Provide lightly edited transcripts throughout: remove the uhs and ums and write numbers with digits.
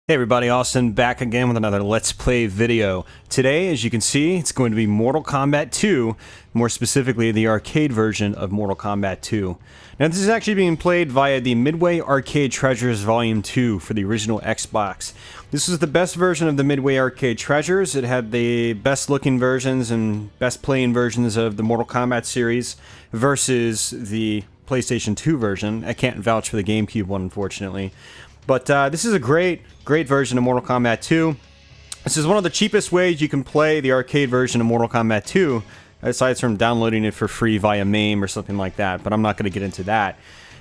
Hey everybody, Austin back again with another Let's Play video. Today, as you can see, it's going to be Mortal Kombat 2, more specifically the arcade version of Mortal Kombat 2. Now this is actually being played via the Midway Arcade Treasures Volume 2 for the original Xbox. This was the best version of the Midway Arcade Treasures. It had the best looking versions and best playing versions of the Mortal Kombat series versus the PlayStation 2 version. I can't vouch for the GameCube one, unfortunately. But this is a great version of Mortal Kombat 2. This is one of the cheapest ways you can play the arcade version of Mortal Kombat 2, aside from downloading it for free via MAME or something like that, but I'm not going to get into that.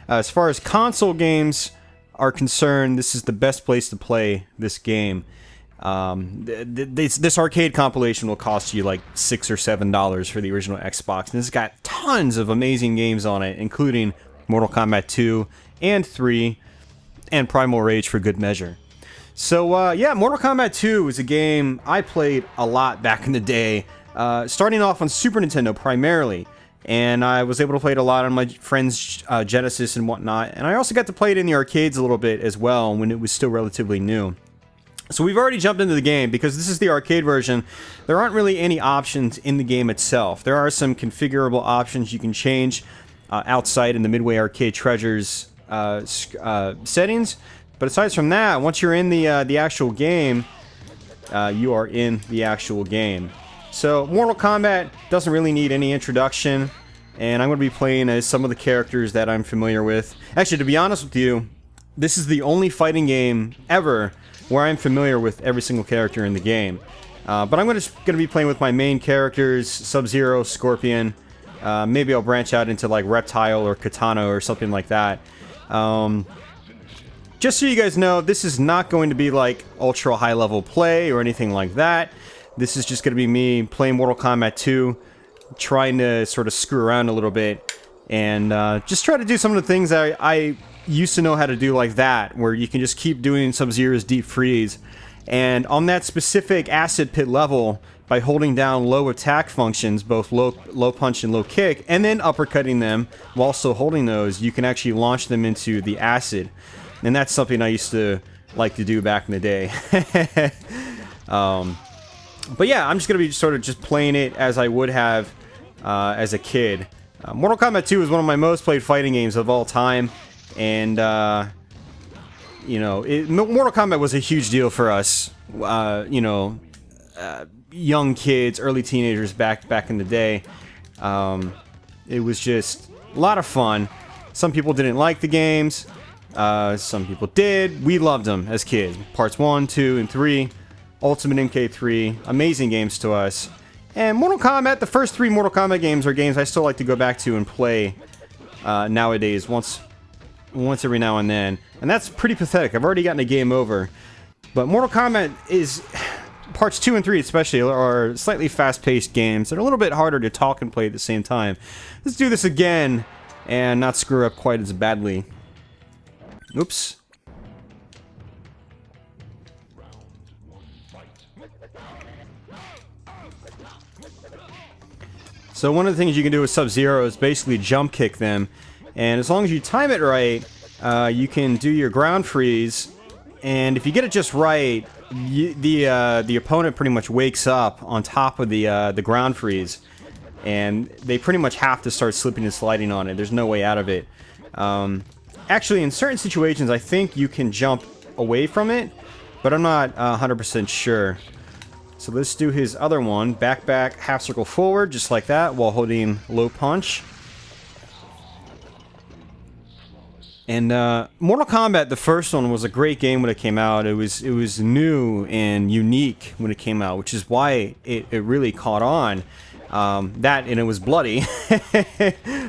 As far as console games are concerned, this is the best place to play this game. This arcade compilation will cost you like $6 or $7 for the original Xbox, and it's got tons of amazing games on it, including Mortal Kombat 2 and 3, and Primal Rage for good measure. So yeah, Mortal Kombat 2 was a game I played a lot back in the day, starting off on Super Nintendo primarily, and I was able to play it a lot on my friend's Genesis and whatnot, and I also got to play it in the arcades a little bit as well when it was still relatively new. So we've already jumped into the game. Because this is the arcade version, there aren't really any options in the game itself. There are some configurable options you can change outside in the Midway Arcade Treasures settings, but aside from that, once you're in the actual game, you are in the actual game. So Mortal Kombat doesn't really need any introduction, and I'm going to be playing as some of the characters that I'm familiar with. Actually, to be honest with you, this is the only fighting game ever where I'm familiar with every single character in the game. But I'm going to be playing with my main characters, Sub-Zero, Scorpion. Maybe I'll branch out into like Reptile or Katana or something like that. Just so you guys know, this is not going to be like ultra high level play or anything like that. This is just going to be me playing Mortal Kombat 2, trying to sort of screw around a little bit, and just try to do some of the things I used to know how to do, like that, where you can just keep doing Sub-Zero's deep freeze. And on that specific acid pit level, by holding down low attack functions, both low punch and low kick, and then uppercutting them while still holding those, you can actually launch them into the acid. And that's something I used to like to do back in the day. But yeah, I'm just going to be sort of just playing it as I would have as a kid. Mortal Kombat 2 is one of my most played fighting games of all time. And, you know, Mortal Kombat was a huge deal for us, you know, young kids, early teenagers back in the day. It was just a lot of fun. Some people didn't like the games. Some people did. We loved them as kids. Parts 1, 2, and 3. Ultimate MK3. Amazing games to us. And Mortal Kombat, the first 3 Mortal Kombat games are games I still like to go back to and play nowadays once every now and then. And that's pretty pathetic. I've already gotten a game over. But Mortal Kombat is... Parts 2 and 3 especially are slightly fast-paced games. They're a little bit harder to talk and play at the same time. Let's do this again and not screw up quite as badly. Oops. So one of the things you can do with Sub-Zero is basically jump kick them. And as long as you time it right, you can do your ground freeze. And if you get it just right, the opponent pretty much wakes up on top of the ground freeze, and they pretty much have to start slipping and sliding on it. There's no way out of it. Actually, in certain situations, I think you can jump away from it, but I'm not 100% sure. So let's do his other one. Back, half circle forward, just like that, while holding low punch. And Mortal Kombat, the first one, was a great game when it came out. It was new and unique when it came out, which is why it really caught on. That, and it was bloody.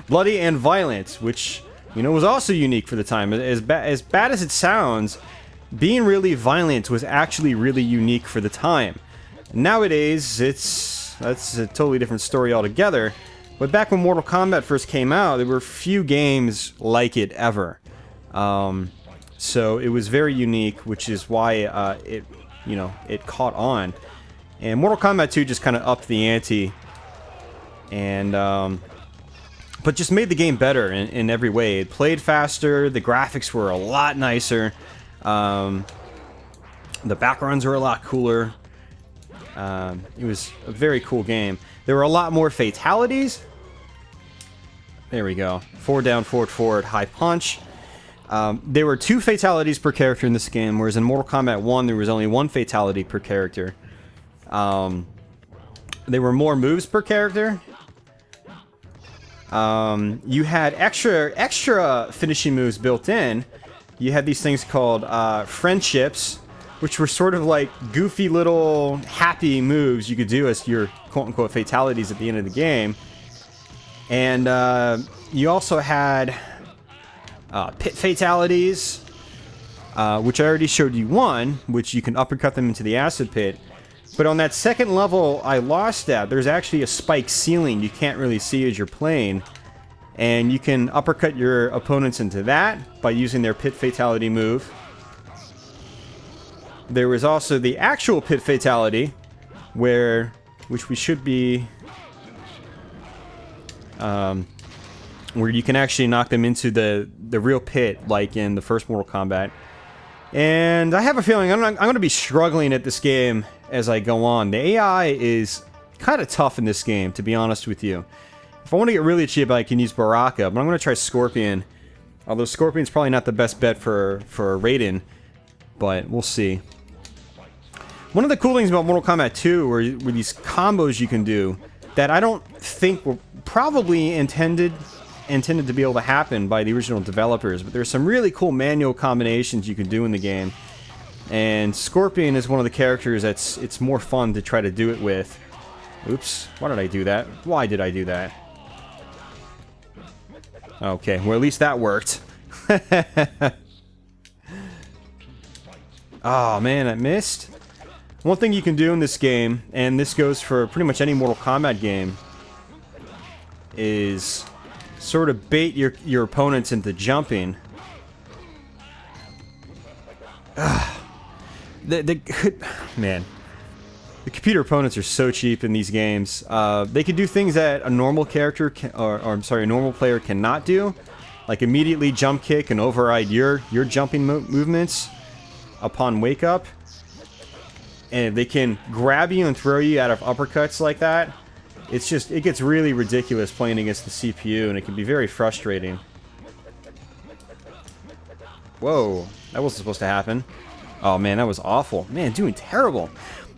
Bloody and violent, which, you know, was also unique for the time. As bad as it sounds, being really violent was actually really unique for the time. Nowadays, that's a totally different story altogether. But back when Mortal Kombat first came out, there were few games like it ever. So it was very unique, which is why it caught on. And Mortal Kombat 2 just kind of upped the ante, and but just made the game better in every way. It played faster. The graphics were a lot nicer. The backgrounds were a lot cooler. It was a very cool game. There were a lot more fatalities. There we go. Forward, down, forward, forward, high punch. There were 2 fatalities per character in this game, whereas in Mortal Kombat 1 there was only 1 fatality per character. There were more moves per character. You had extra finishing moves built in. You had these things called friendships, which were sort of like goofy little happy moves you could do as your quote-unquote fatalities at the end of the game. And you also had pit fatalities, which I already showed you one, which you can uppercut them into the acid pit. But on that second level I lost that. There's actually a spike ceiling you can't really see as you're playing. And you can uppercut your opponents into that by using their pit fatality move. There was also the actual pit fatality, which we should be, where you can actually knock them into the real pit, like in the first Mortal Kombat. And I have a feeling I'm going to be struggling at this game as I go on. The AI is kind of tough in this game, to be honest with you. If I want to get really cheap, I can use Baraka, but I'm going to try Scorpion. Although Scorpion's probably not the best bet for Raiden, but we'll see. One of the cool things about Mortal Kombat 2 were these combos you can do that I don't think were probably intended to be able to happen by the original developers, but there's some really cool manual combinations you can do in the game. And Scorpion is one of the characters it's more fun to try to do it with. Oops, why did I do that? Why did I do that? Okay, well at least that worked. Oh man, I missed. One thing you can do in this game, and this goes for pretty much any Mortal Kombat game, is sort of bait your opponents into jumping. Man, the computer opponents are so cheap in these games. They can do things that a normal character a normal player cannot do, like immediately jump kick and override your jumping movements upon wake up. And they can grab you and throw you out of uppercuts like that. It gets really ridiculous playing against the CPU, and it can be very frustrating. Whoa, that wasn't supposed to happen. Oh man, that was awful. Man, doing terrible.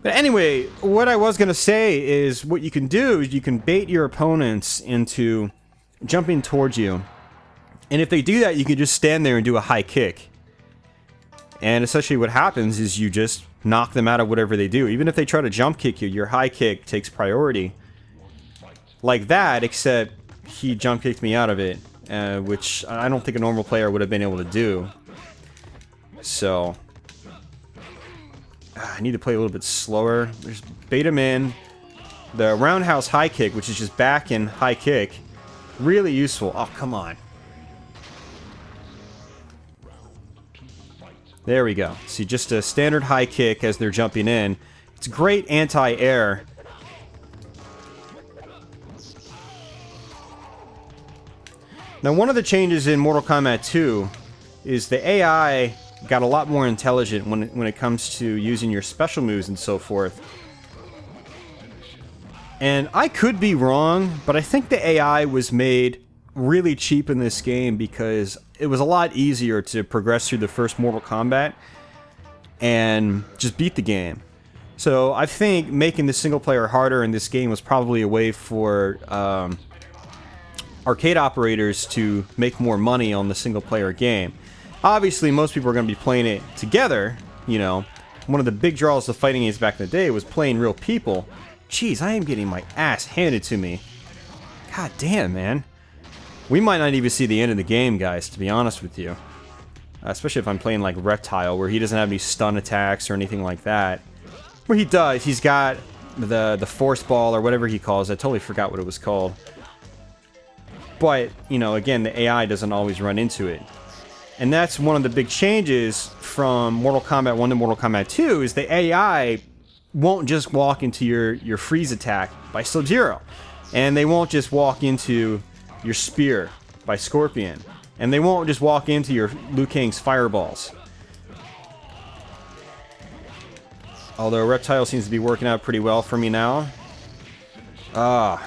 But anyway, what I was going to say is what you can do is you can bait your opponents into jumping towards you. And if they do that, you can just stand there and do a high kick. And essentially what happens is you just knock them out of whatever they do. Even if they try to jump kick you, your high kick takes priority. Like that, except he jump kicked me out of it, which I don't think a normal player would have been able to do. So I need to play a little bit slower. There's bait him in. The roundhouse high kick, which is just back and high kick, really useful. Oh, come on. There we go. See, just a standard high kick as they're jumping in. It's great anti-air. Now, one of the changes in Mortal Kombat 2 is the AI got a lot more intelligent when it comes to using your special moves and so forth. And I could be wrong, but I think the AI was made really cheap in this game because it was a lot easier to progress through the first Mortal Kombat and just beat the game. So I think making the single player harder in this game was probably a way for arcade operators to make more money on the single player game. Obviously, most people are going to be playing it together, you know. One of the big draws of fighting games back in the day was playing real people. Jeez, I am getting my ass handed to me. God damn, man. We might not even see the end of the game, guys, to be honest with you. Especially if I'm playing like Reptile, where he doesn't have any stun attacks or anything like that. Well, he does. He's got the force ball or whatever he calls it. I totally forgot what it was called. But, you know, again, the AI doesn't always run into it. And that's one of the big changes from Mortal Kombat 1 to Mortal Kombat 2 is the AI won't just walk into your freeze attack by Sub-Zero. And they won't just walk into your spear by Scorpion. And they won't just walk into your Liu Kang's fireballs. Although Reptile seems to be working out pretty well for me now. I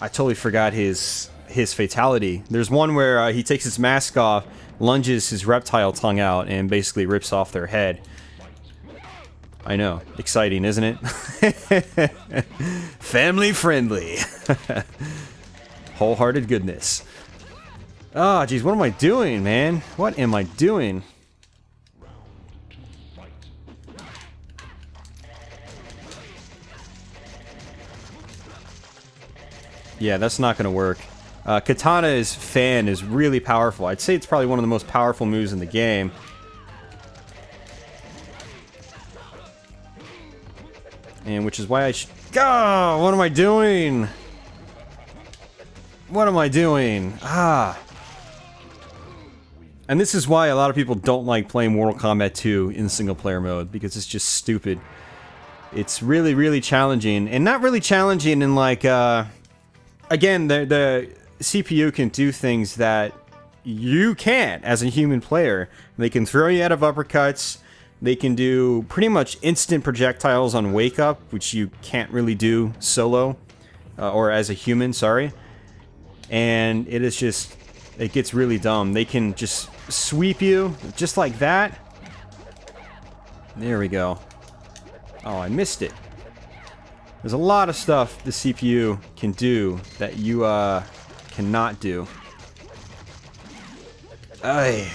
totally forgot his fatality. There's one where he takes his mask off, lunges his reptile tongue out, and basically rips off their head. I know. Exciting, isn't it? Family friendly. Wholehearted goodness. Oh, geez, what am I doing, man? What am I doing? Yeah, that's not going to work. Katana's fan is really powerful. I'd say it's probably one of the most powerful moves in the game. And which is why I should... Oh, what am I doing? What am I doing? And this is why a lot of people don't like playing Mortal Kombat 2 in single-player mode, because it's just stupid. It's really, really challenging. And not really challenging in, like, again, the CPU can do things that you can't as a human player. They can throw you out of uppercuts. They can do pretty much instant projectiles on wake up, which you can't really do solo, or as a human, sorry. And it is just, it gets really dumb. They can just sweep you, just like that. There we go. Oh, I missed it. There's a lot of stuff the CPU can do that you cannot do. There's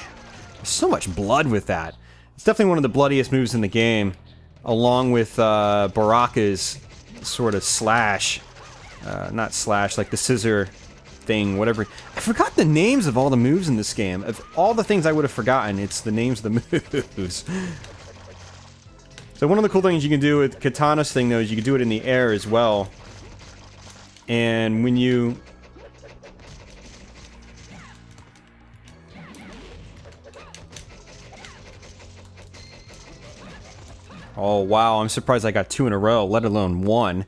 so much blood with that. It's definitely one of the bloodiest moves in the game, along with Baraka's sort of slash. Not slash, like the scissor thing, whatever. I forgot the names of all the moves in this game. Of all the things I would have forgotten, it's the names of the moves. So one of the cool things you can do with Katana's thing, though, is you can do it in the air as well. And when you... Oh, wow, I'm surprised I got 2 in a row, let alone 1.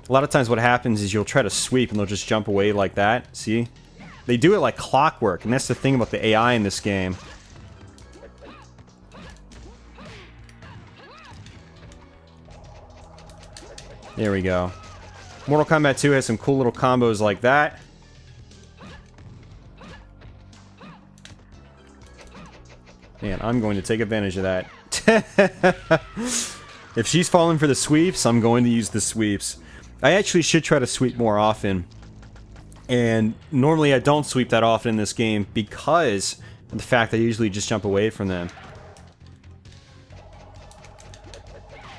A lot of times what happens is you'll try to sweep and they'll just jump away like that. See? They do it like clockwork, and that's the thing about the AI in this game. There we go. Mortal Kombat 2 has some cool little combos like that. Man, I'm going to take advantage of that. If she's falling for the sweeps, I'm going to use the sweeps. I actually should try to sweep more often. And normally I don't sweep that often in this game because of the fact that I usually just jump away from them.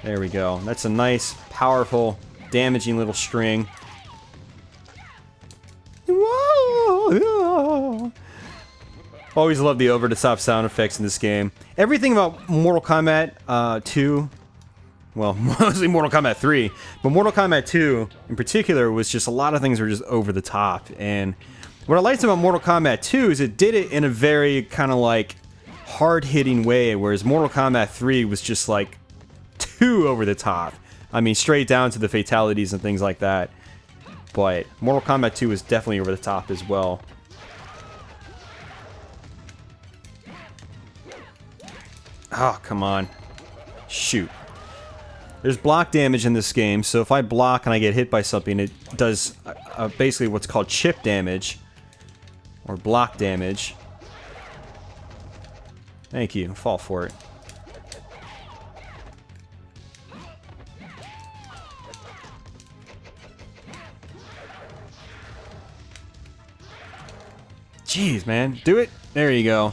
There we go. That's a nice, powerful, damaging little string. Always love the over-the-top sound effects in this game. Everything about Mortal Kombat 2, well, mostly Mortal Kombat 3, but Mortal Kombat 2 in particular was just a lot of things were just over the top. And what I liked about Mortal Kombat 2 is it did it in a very kind of like hard-hitting way, whereas Mortal Kombat 3 was just like too over the top. I mean, straight down to the fatalities and things like that. But Mortal Kombat 2 is definitely over the top as well. Oh, come on. Shoot. There's block damage in this game, so if I block and I get hit by something, it does basically what's called chip damage. Or block damage. Thank you. Fall for it. Jeez, man. Do it. There you go.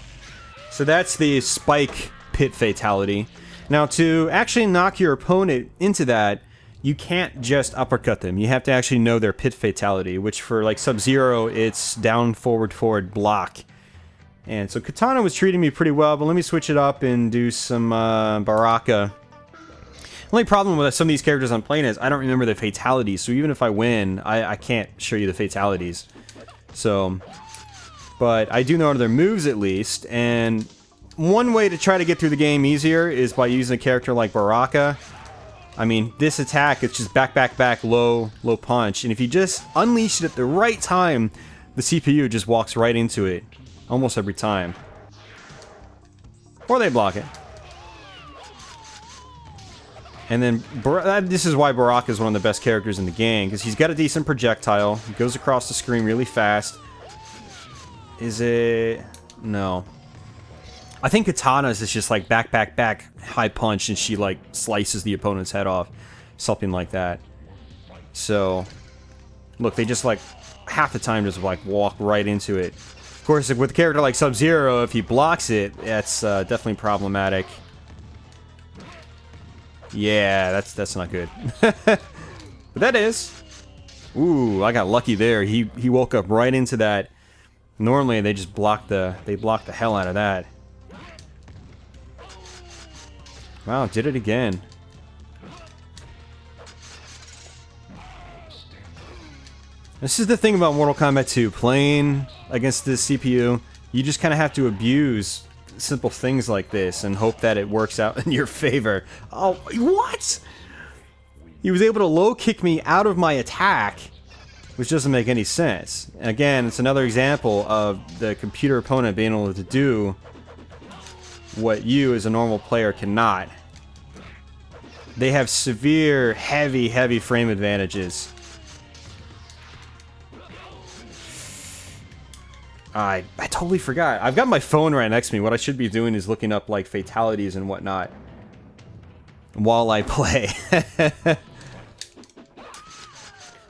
So that's the spike pit fatality. Now, to actually knock your opponent into that, you can't just uppercut them. You have to actually know their pit fatality, which for like Sub-Zero, it's down, forward, forward, block. And so Katana was treating me pretty well, but let me switch it up and do some Baraka. The only problem with some of these characters I'm playing is I don't remember the fatalities, so even if I win, I can't show you the fatalities. So, but I do know their moves at least, and one way to try to get through the game easier is by using a character like Baraka. I mean, this attack, it's just back, back, back, low, low punch. And if you just unleash it at the right time, the CPU just walks right into it. Almost every time. Or they block it. And then, this is why Baraka is one of the best characters in the game, because he's got a decent projectile. He goes across the screen really fast. Is it... No. I think Katana's is just like back, high punch, and she like slices the opponent's head off. Something like that. So, look, they just like, half the time just like walk right into it. Of course, with a character like Sub-Zero, if he blocks it, that's definitely problematic. Yeah, that's not good. But that is. Ooh, I got lucky there. He woke up right into that. Normally they just block the hell out of that. Wow, did it again. This is the thing about Mortal Kombat 2. Playing against this CPU, you just kind of have to abuse simple things like this and hope that it works out in your favor. Oh, what? He was able to low kick me out of my attack, which doesn't make any sense. Again, it's another example of the computer opponent being able to do what you as a normal player cannot. They have severe, heavy frame advantages. I totally forgot. I've got my phone right next to me. What I should be doing is looking up like fatalities and whatnot while I play.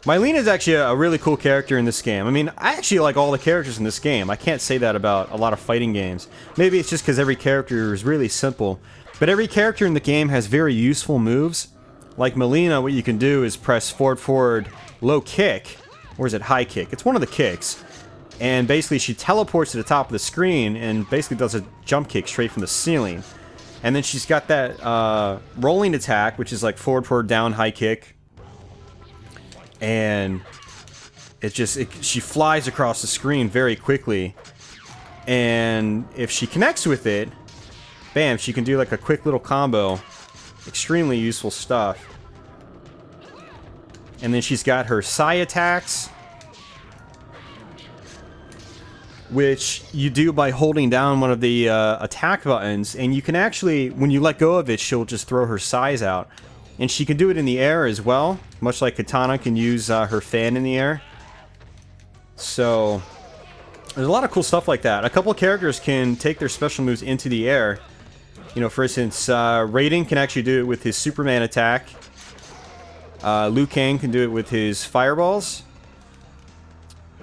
Melina is actually a really cool character in this game. I mean, I actually like all the characters in this game. I can't say that about a lot of fighting games. Maybe it's just because every character is really simple. But every character in the game has very useful moves. Like Molina, what you can do is press forward, low kick. Or is it high kick? It's one of the kicks. And basically she teleports to the top of the screen and basically does a jump kick straight from the ceiling. And then she's got that rolling attack, which is like forward, down, high kick. And she flies across the screen very quickly. And if she connects with it, bam, she can do like a quick little combo. Extremely useful stuff. And then she's got her Psy attacks, which you do by holding down one of the attack buttons, and you can actually, when you let go of it, she'll just throw her size out. And she can do it in the air as well, much like Katana can use her fan in the air. So, there's a lot of cool stuff like that. A couple of characters can take their special moves into the air. You know, for instance, Raiden can actually do it with his Superman attack. Liu Kang can do it with his fireballs.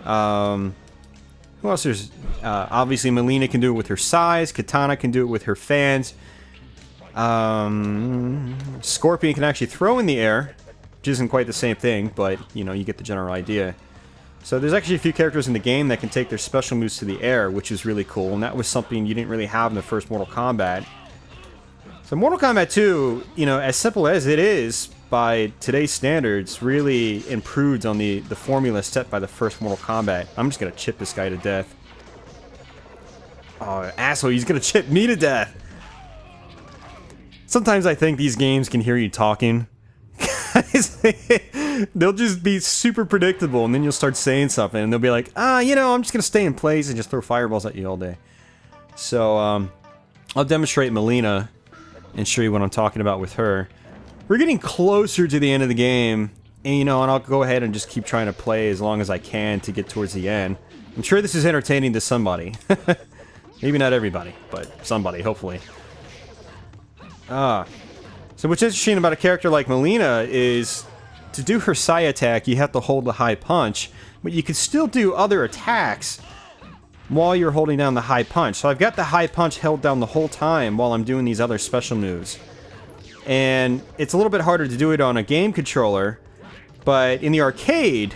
Who else? There's obviously Melina can do it with her size. Katana can do it with her fans. Scorpion can actually throw in the air, which isn't quite the same thing, but you know, you get the general idea. So there's actually a few characters in the game that can take their special moves to the air, which is really cool, and that was something you didn't really have in the first Mortal Kombat. So Mortal Kombat 2, you know, as simple as it is, by today's standards, really improved on the formula set by the first Mortal Kombat. I'm just gonna chip this guy to death. Oh, asshole, he's gonna chip me to death! Sometimes I think these games can hear you talking. They'll just be super predictable, and then you'll start saying something, and they'll be like, you know, I'm just gonna stay in place and just throw fireballs at you all day. So, I'll demonstrate Melina and show you what I'm talking about with her. We're getting closer to the end of the game, and you know, and I'll go ahead and just keep trying to play as long as I can to get towards the end. I'm sure this is entertaining to somebody. Maybe not everybody, but somebody, hopefully. So what's interesting about a character like Melina is, to do her Psy attack, you have to hold the high punch, but you can still do other attacks while you're holding down the high punch. So I've got the high punch held down the whole time while I'm doing these other special moves. And it's a little bit harder to do it on a game controller, but in the arcade,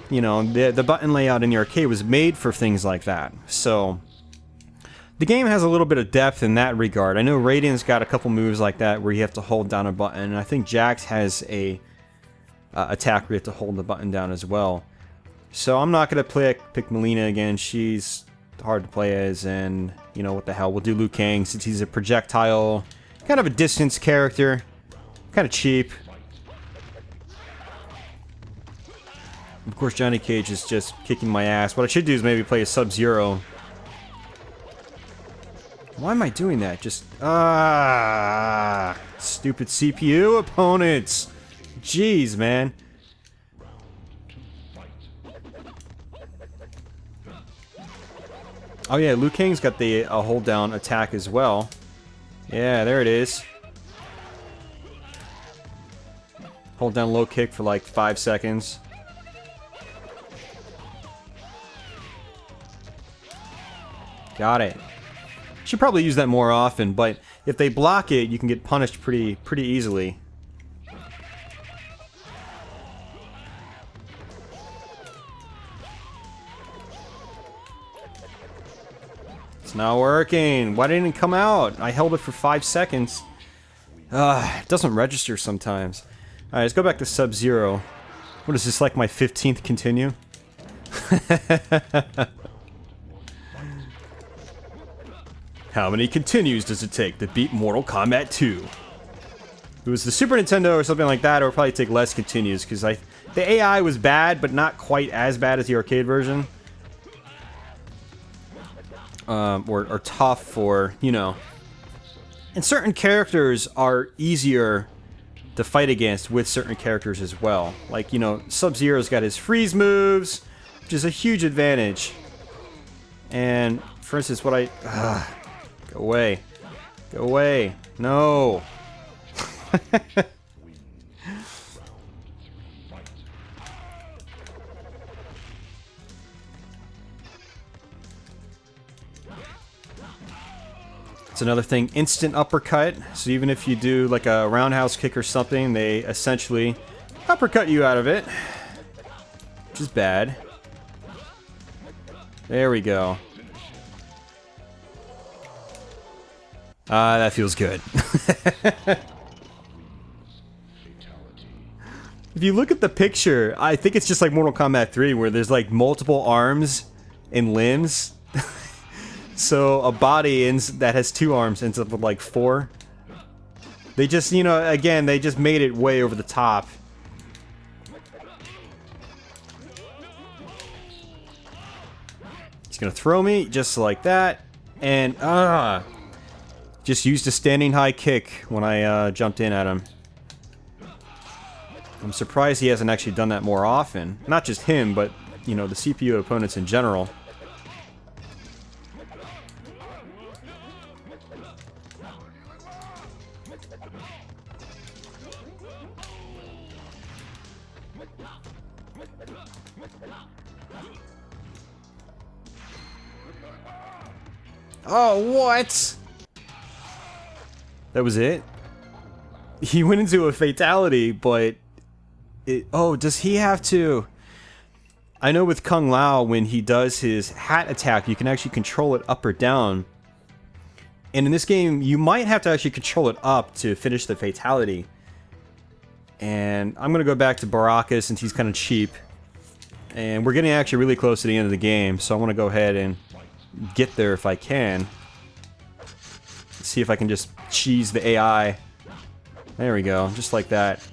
you know, the button layout in the arcade was made for things like that. So the game has a little bit of depth in that regard. I know Raiden's got a couple moves like that where you have to hold down a button, and I think Jax has a attack where you have to hold the button down as well. So I'm not going to pick Melina again. She's hard to play as, and you know, what the hell. We'll do Liu Kang since he's a projectile, kind of a distance character, kind of cheap. Of course, Johnny Cage is just kicking my ass. What I should do is maybe play a Sub-Zero. Why am I doing that? Just, Stupid CPU opponents. Jeez, man. Oh yeah, Liu Kang's got the hold down attack as well. Yeah, there it is. Hold down low kick for like 5 seconds. Got it. Should probably use that more often, but if they block it, you can get punished pretty easily. It's not working. Why didn't it come out? I held it for 5 seconds. It doesn't register sometimes. Alright, let's go back to Sub-Zero. What is this, like my 15th continue? How many continues does it take to beat Mortal Kombat 2? If it was the Super Nintendo or something like that, it would probably take less continues, because the AI was bad, but not quite as bad as the arcade version. Or tough for, you know. And certain characters are easier to fight against with certain characters as well. Like, you know, Sub-Zero's got his freeze moves, which is a huge advantage. And, for instance, what I... go away. Go away. No. It's another thing, instant uppercut. So even if you do like a roundhouse kick or something, they essentially uppercut you out of it. Which is bad. There we go. That feels good. If you look at the picture, I think it's just like Mortal Kombat 3 where there's like multiple arms and limbs. So a body that has 2 arms ends up with like 4. They just, you know, again, they just made it way over the top. He's gonna throw me just like that. And, just used a standing high kick when I jumped in at him. I'm surprised he hasn't actually done that more often. Not just him, but, you know, the CPU opponents in general. Oh, what? That was it? He went into a fatality, but... oh, does he have to... I know with Kung Lao, when he does his hat attack, you can actually control it up or down. And in this game, you might have to actually control it up to finish the fatality. And I'm going to go back to Baraka since he's kind of cheap. And we're getting actually really close to the end of the game, so I want to go ahead and get there if I can. See if I can just cheese the AI. There we go, just like that.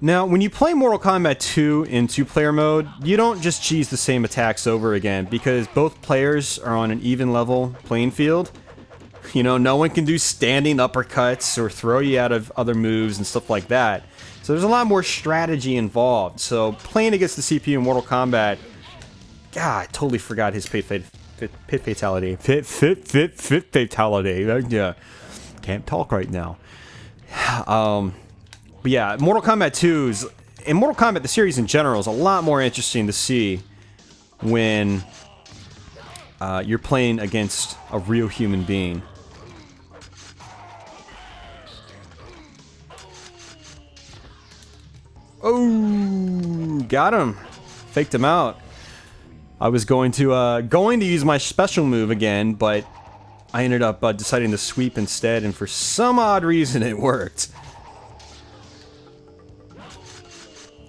Now, when you play Mortal Kombat 2 in 2-player mode, you don't just cheese the same attacks over again, because both players are on an even level playing field. You know, no one can do standing uppercuts or throw you out of other moves and stuff like that. So there's a lot more strategy involved. So playing against the CPU in Mortal Kombat... God, I totally forgot his pit fatality. Pit fatality. Yeah, can't talk right now. But yeah, Mortal Kombat 2 is... And Mortal Kombat, the series in general, is a lot more interesting to see when you're playing against a real human being. Oh, got him. Faked him out. I was going to use my special move again, but I ended up deciding to sweep instead, and for some odd reason it worked.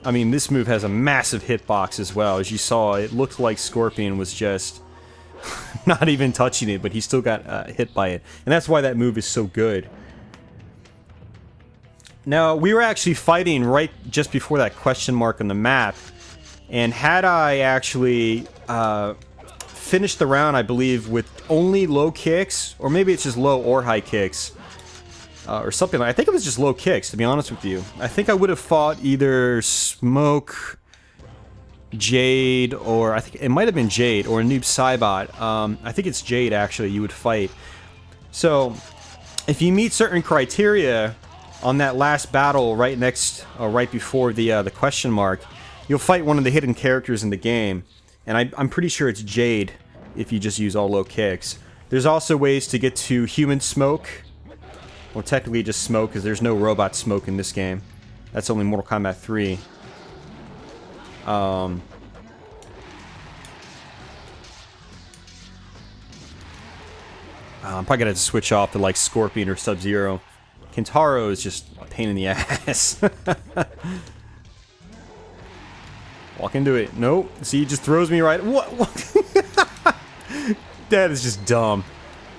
I mean, this move has a massive hitbox as well. As you saw, it looked like Scorpion was just not even touching it, but he still got hit by it. And that's why that move is so good. Now, we were actually fighting right just before that question mark on the map, And had I actually finished the round, I believe, with only low kicks, or maybe it's just low or high kicks, or something like. I think it was just low kicks, to be honest with you. I think I would have fought either Smoke, Jade, or I think it might have been Jade or Noob Saibot. I think it's Jade actually. You would fight. So if you meet certain criteria on that last battle, right before the question mark, you'll fight one of the hidden characters in the game, and I'm pretty sure it's Jade if you just use all low kicks. There's also ways to get to Human Smoke. Well, technically just Smoke, because there's no robot Smoke in this game. That's only Mortal Kombat 3. I'm probably gonna have to switch off to like Scorpion or Sub-Zero. Kintaro is just a pain in the ass. Walk into it. Nope. See, he just throws me right. What? That is just dumb.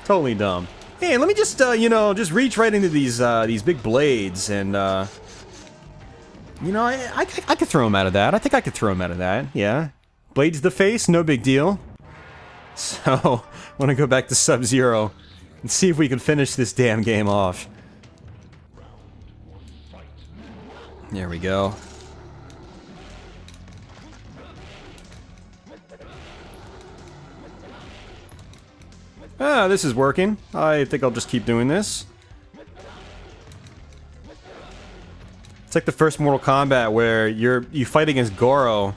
Totally dumb. Hey, let me just, just reach right into these big blades, and, I could throw him out of that. I think I could throw him out of that, yeah. Blades to the face, no big deal. So, I want to go back to Sub-Zero and see if we can finish this damn game off. There we go. Ah, this is working. I think I'll just keep doing this. It's like the first Mortal Kombat where you fight against Goro,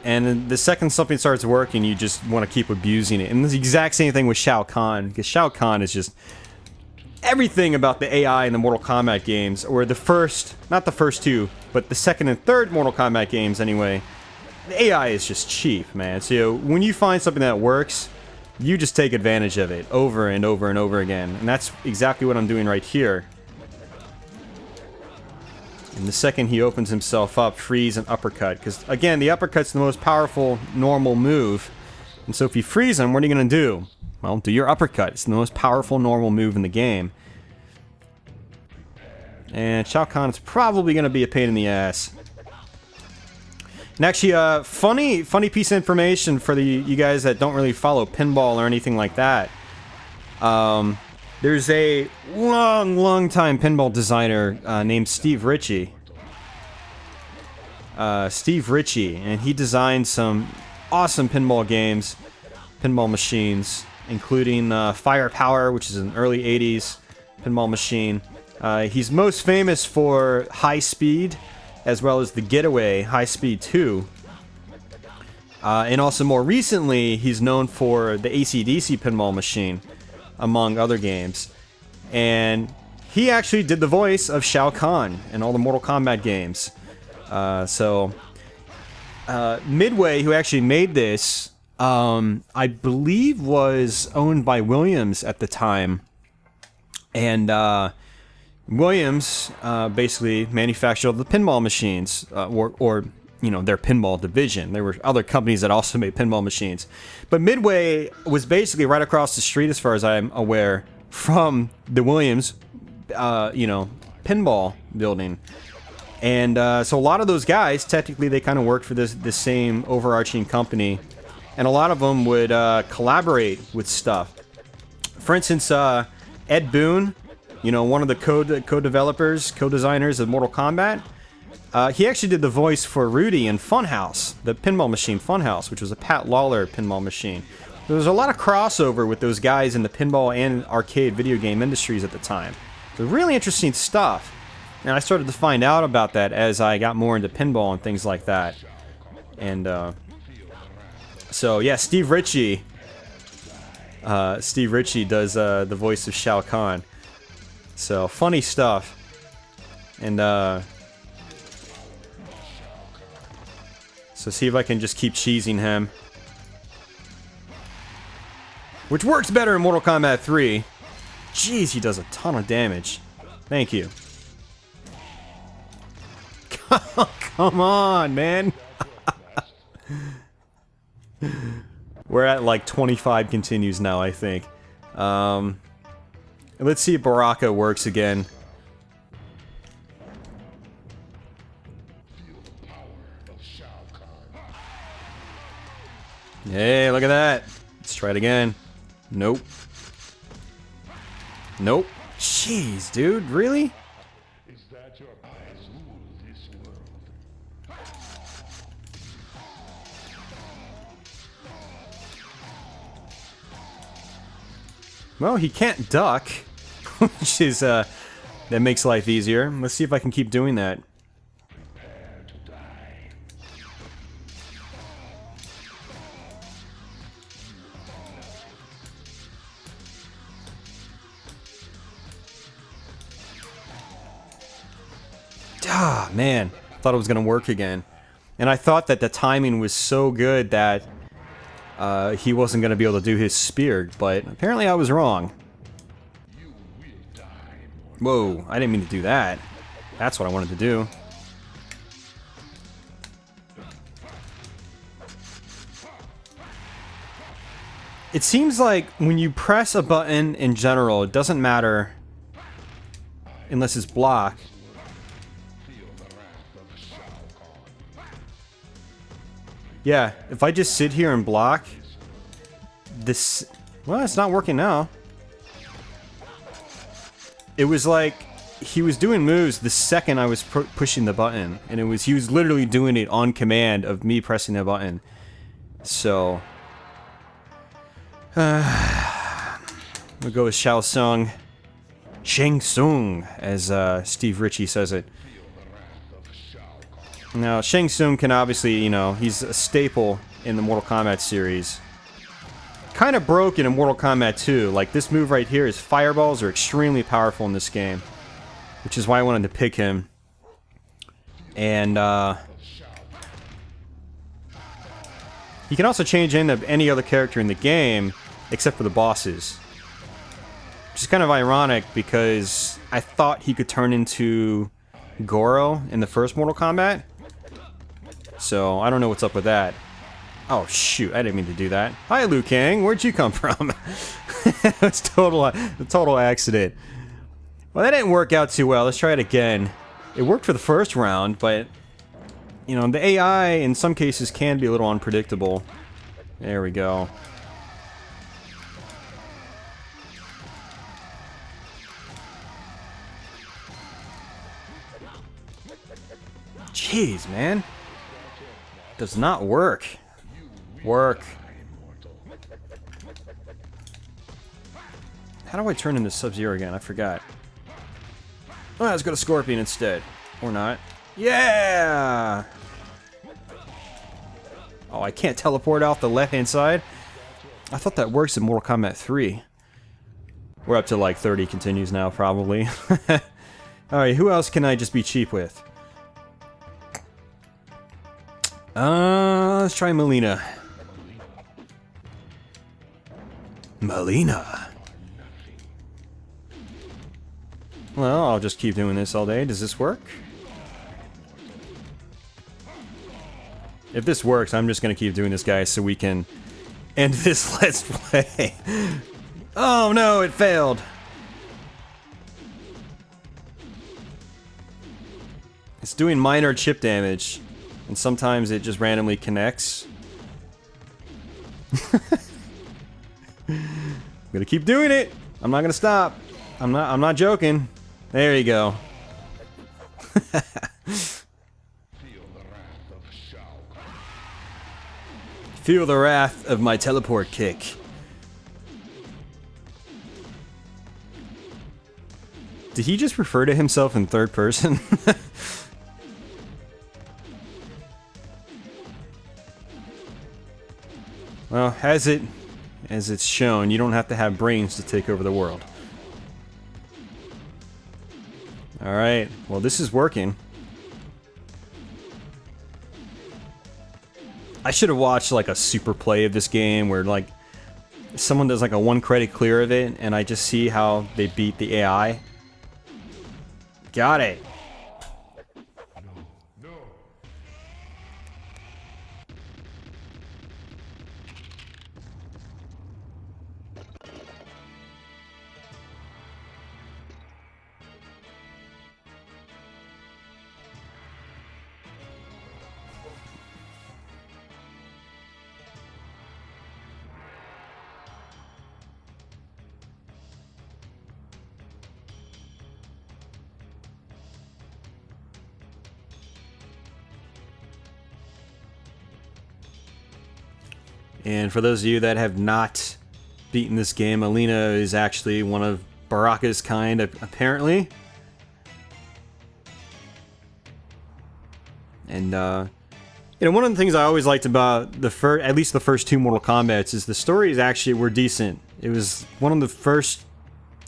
and the second something starts working, you just want to keep abusing it. And it's the exact same thing with Shao Kahn, because Shao Kahn is just everything about the AI in the Mortal Kombat games, or the first, not the first two, but the second and third Mortal Kombat games anyway. The AI is just cheap, man. So when you find something that works, you just take advantage of it over and over and over again. And that's exactly what I'm doing right here. And the second he opens himself up, freeze and uppercut. Because, again, the uppercut's the most powerful normal move. And so if you freeze him, what are you going to do? Well, do your uppercut. It's the most powerful normal move in the game. And Shao Kahn is probably going to be a pain in the ass. And actually, funny piece of information for you guys that don't really follow pinball or anything like that. There's a long time pinball designer named Steve Ritchie. And he designed some awesome pinball games, pinball machines, including Firepower, which is an early 80s pinball machine. He's most famous for High Speed, as well as the Getaway High Speed 2. And also more recently, he's known for the AC/DC pinball machine, among other games. And he actually did the voice of Shao Kahn in all the Mortal Kombat games. Midway, who actually made this, I believe was owned by Williams at the time. And Williams basically manufactured all the pinball machines, or their pinball division. There were other companies that also made pinball machines. But Midway was basically right across the street, as far as I'm aware, from the Williams, pinball building. And so a lot of those guys, technically, they kind of worked for this same overarching company. And a lot of them would collaborate with stuff. For instance, Ed Boon, one of the co-designers of Mortal Kombat, he actually did the voice for Rudy in Funhouse, the pinball machine Funhouse, which was a Pat Lawler pinball machine. There was a lot of crossover with those guys in the pinball and arcade video game industries at the time. So really interesting stuff. And I started to find out about that as I got more into pinball and things like that. And so yeah, Steve Ritchie does the voice of Shao Kahn. So funny stuff. And so see if I can just keep cheesing him, which works better in Mortal Kombat 3. Jeez, he does a ton of damage. Thank you. Come on, man. We're at like 25 continues now, I think. Let's see if Baraka works again. Hey, look at that. Let's try it again. Nope. Nope. Jeez, dude, really? Is that your eyes rule this world? Well, he can't duck, which is, that makes life easier. Let's see if I can keep doing that. Prepare to die. Ah, man. Thought it was going to work again. And I thought that the timing was so good that he wasn't going to be able to do his spear, but apparently I was wrong. You will die. Whoa, I didn't mean to do that. That's what I wanted to do. It seems like when you press a button in general, it doesn't matter unless it's block. Feel the wrath of Shao Kahn. Yeah, if I just sit here and block, this... Well, it's not working now. It was like he was doing moves the second I was pushing the button, and he was literally doing it on command of me pressing the button. So... we'll go with Shao Tsung. Shang Tsung, as Steve Ritchie says it. Now, Shang Tsung can obviously, you know, he's a staple in the Mortal Kombat series. Kind of broken in Mortal Kombat 2. Like, this move right here, his fireballs are extremely powerful in this game. Which is why I wanted to pick him. And, he can also change into any other character in the game, except for the bosses. Which is kind of ironic, because I thought he could turn into Goro in the first Mortal Kombat. So, I don't know what's up with that. Oh, shoot, I didn't mean to do that. Hi, Liu Kang, where'd you come from? It's a total accident. Well, that didn't work out too well. Let's try it again. It worked for the first round, but... You know, the AI, in some cases, can be a little unpredictable. There we go. Jeez, man. Does not work. Work. How do I turn into Sub-Zero again? I forgot. Oh, let's go to Scorpion instead. Or not. Yeah! Oh, I can't teleport off the left-hand side? I thought that works in Mortal Kombat 3. We're up to like 30 continues now, probably. Alright, who else can I just be cheap with? Let's try Melina. Molina. Well, I'll just keep doing this all day. Does this work? If this works, I'm just gonna keep doing this, guys, so we can end this Let's Play. Oh no, it failed. It's doing minor chip damage, and sometimes it just randomly connects. I'm gonna keep doing it. I'm not gonna stop. I'm not joking. There you go. Feel the wrath of my teleport kick. Did he just refer to himself in third person? Well, as it's shown, you don't have to have brains to take over the world. Alright, well this is working. I should have watched like a super play of this game where like someone does like a 1 credit clear of it and I just see how they beat the AI. Got it. And for those of you that have not beaten this game, Molina is actually one of Baraka's kind, apparently. And, you know, one of the things I always liked about at least the first two Mortal Kombats is the stories actually were decent. It was one of the first,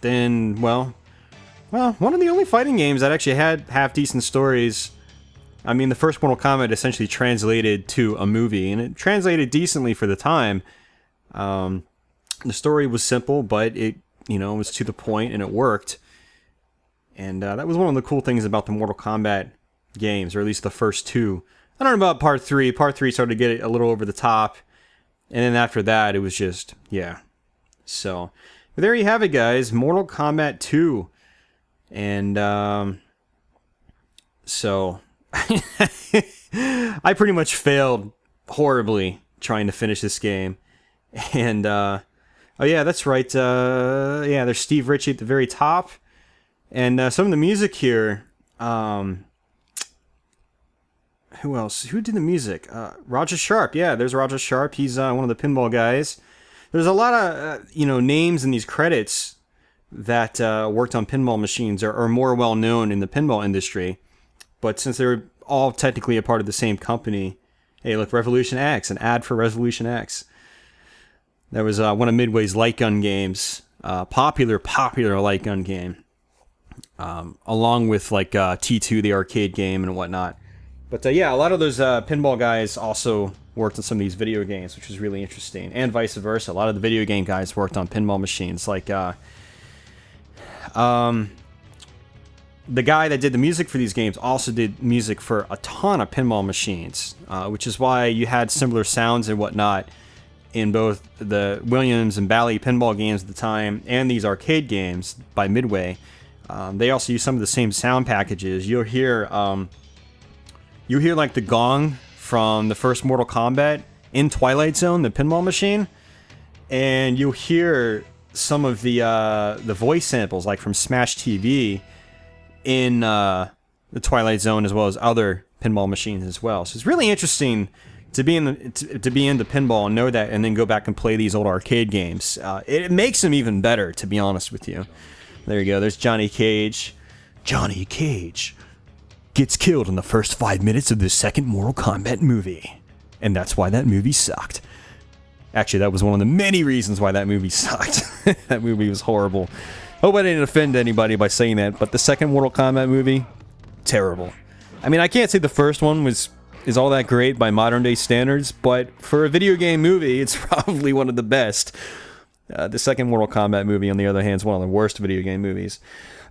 then, well, one of the only fighting games that actually had half-decent stories. I mean, the first Mortal Kombat essentially translated to a movie, and it translated decently for the time. The story was simple, but it, you know, was to the point, and it worked. And that was one of the cool things about the Mortal Kombat games, or at least the first two. I don't know about Part 3. Part 3 started to get it a little over the top, and then after that, it was just, yeah. So, but there you have it, guys. Mortal Kombat 2. And, so... I pretty much failed horribly trying to finish this game. And, oh yeah, that's right. Yeah, there's Steve Ritchie at the very top. And some of the music here, who else? Who did the music? Roger Sharp. Yeah, there's Roger Sharp. He's one of the pinball guys. There's a lot of, you know, names in these credits that worked on pinball machines or are more well known in the pinball industry. But since they're all technically a part of the same company, hey, look, Revolution X, an ad for Revolution X. That was one of Midway's light gun games, popular light gun game, along with like T2, the arcade game, and whatnot. But yeah, a lot of those pinball guys also worked on some of these video games, which was really interesting, and vice versa. A lot of the video game guys worked on pinball machines, like the guy that did the music for these games also did music for a ton of pinball machines, which is why you had similar sounds and whatnot in both the Williams and Bally pinball games at the time and these arcade games by Midway. They also use some of the same sound packages. You'll hear like the gong from the first Mortal Kombat in Twilight Zone, the pinball machine, and you'll hear some of the voice samples like from Smash TV in the Twilight Zone, as well as other pinball machines as well. So it's really interesting to be into pinball and know that, and then go back and play these old arcade games. It makes them even better, to be honest with you. There you go. There's Johnny Cage. Johnny Cage gets killed in the first 5 minutes of the second Mortal Kombat movie, and that's why that movie sucked. Actually, that was one of the many reasons why that movie sucked. That movie was horrible. Hope I didn't offend anybody by saying that, but the second Mortal Kombat movie, terrible. I mean, I can't say the first one is all that great by modern day standards, but for a video game movie, it's probably one of the best. The second Mortal Kombat movie, on the other hand, is one of the worst video game movies.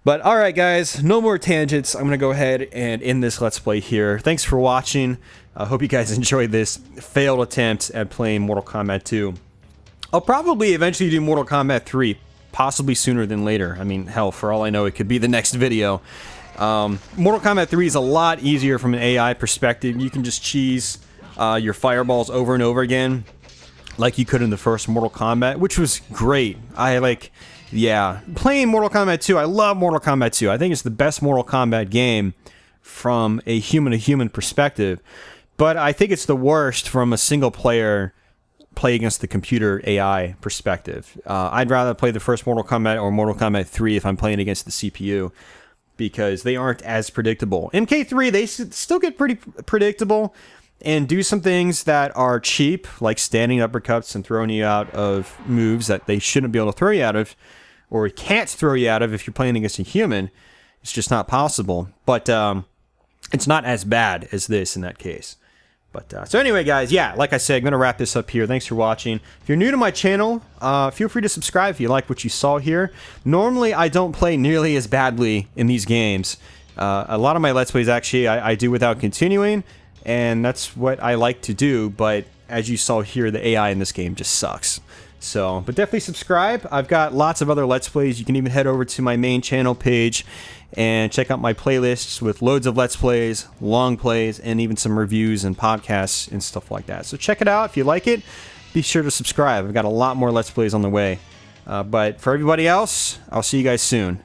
But alright guys, no more tangents. I'm going to go ahead and end this Let's Play here. Thanks for watching. I hope you guys enjoyed this failed attempt at playing Mortal Kombat 2. I'll probably eventually do Mortal Kombat 3. Possibly sooner than later. I mean, hell, for all I know, it could be the next video. Mortal Kombat 3 is a lot easier from an AI perspective. You can just cheese your fireballs over and over again, like you could in the first Mortal Kombat, which was great. Yeah, playing Mortal Kombat 2, I love Mortal Kombat 2. I think it's the best Mortal Kombat game from a human-to-human perspective, but I think it's the worst from a single-player play against the computer AI perspective. I'd rather play the first Mortal Kombat or Mortal Kombat 3 if I'm playing against the CPU, because they aren't as predictable. MK3, they still get pretty predictable and do some things that are cheap, like standing uppercuts and throwing you out of moves that they shouldn't be able to throw you out of, or can't throw you out of if you're playing against a human. It's just not possible. But it's not as bad as this in that case. But so anyway, guys, yeah, like I said, I'm going to wrap this up here. Thanks for watching. If you're new to my channel, feel free to subscribe if you like what you saw here. Normally, I don't play nearly as badly in these games. A lot of my Let's Plays, actually, I do without continuing, and that's what I like to do, but as you saw here, the AI in this game just sucks. So, but definitely subscribe. I've got lots of other Let's Plays. You can even head over to my main channel page and check out my playlists with loads of Let's Plays, long plays, and even some reviews and podcasts and stuff like that. So check it out. If you like it, be sure to subscribe. I've got a lot more Let's Plays on the way. But for everybody else, I'll see you guys soon.